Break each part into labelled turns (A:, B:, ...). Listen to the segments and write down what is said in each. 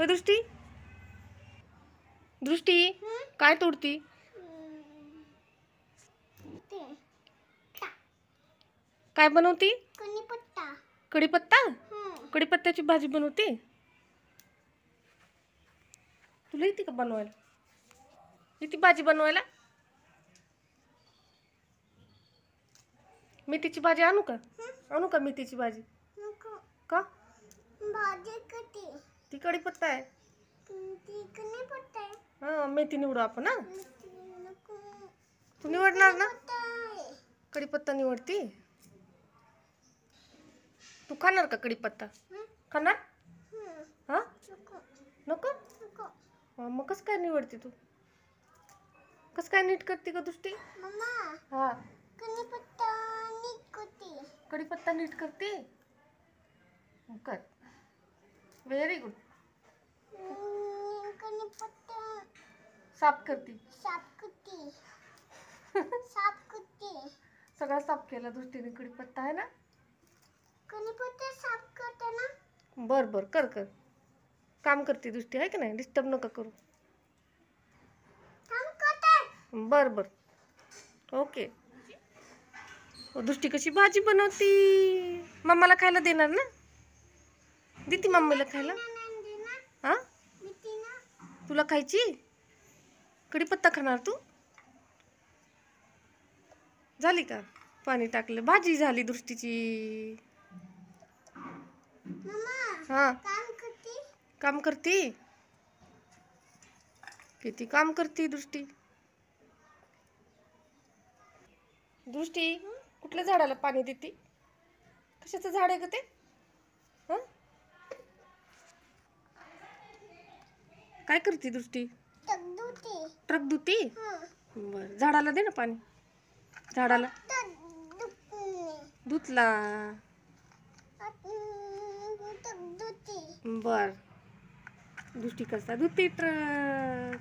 A: हो दृष्टी, दृष्टी काय तोडती? काय बनवती?
B: कढीपत्ता.
A: कढीपत्ता? कढीपत्त्याची भाजी बनवते? तुला येते का बनवायला? येते भाजी बनवायला? मेथीची भाजी आणू का? आणू का मेथीची भाजी?
B: नको.
A: का?
B: भाजी कधी?
A: ती कढीपत्ता आहे.
B: ती कढीपत्ता आहे.
A: हा, मेथी निवडू आपण. हा,
B: नको.
A: तू निवडणार ना?
B: कढीपत्ता आहे.
A: कढीपत्ता निवडती? तू खाणार का कढीपत्ता? खाणार? हा,
B: नको.
A: नको.
B: नको.
A: मग कसं काय निवडते तू? कसं काय नीट करते का दृष्टी?
B: मम्मा,
A: हा,
B: कढीपत्ता नीट करते.
A: कढीपत्ता नीट करते? कर. Very good.
B: कढीपत्ता
A: साफ करते.
B: साफ करते. साफ करते.
A: सगळा साफ केला दृष्टीने. कढीपत्ता आहे ना?
B: कढीपत्ता साफ करते ना?
A: बर बर, कर कर. काम करते दृष्टी, आहे की नाही? डिस्टर्ब नका करू.
B: काम करते.
A: बर बर, ओके. दृष्टी कशी भाजी बनवती? मम्माला खायला देणार ना? देते मम्मीला खायला. हा, तुला खायची? कढीपत्ता खाणार तू? झाली का? पाणी टाकलं, भाजी झाली दृष्टीची. हा, काम करते. किती काम करते दृष्टी. दृष्टी, कुठल्या झाडाला पाणी देते? कशाचं झाड आहे ग ते? हा, काय करते दृष्टी? ट्रक धुती? बर, झाडाला दे ना पाणी. झाडाला धुतला. बर, दृष्टी कसा धुती ट्रक.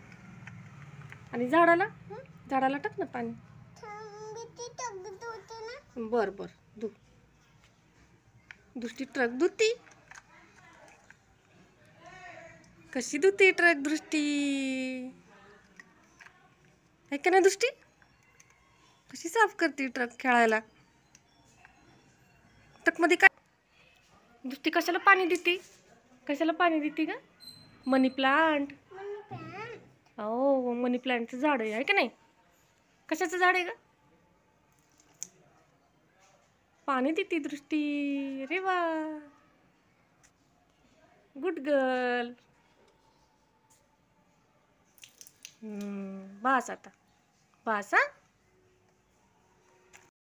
A: आणि झाडाला? झाडाला टाक ना पाणी. बर बर, धु. दृष्टी ट्रक धुती. कशी धुती ट्रक दृष्टी? आहे का नाही दृष्टी? कशी साफ करते ट्रक खेळायला? ट्रक मध्ये काय? दृष्टी कशाला पाणी देते? कशाला पाणी देते का? मनी प्लांट. हो, मनी प्लांटचं झाड आहे का नाही? कशाचं झाड आहे का? पाणी देते दृष्टी. रे वा, गुड गर्ल. बस आता, बस. हा,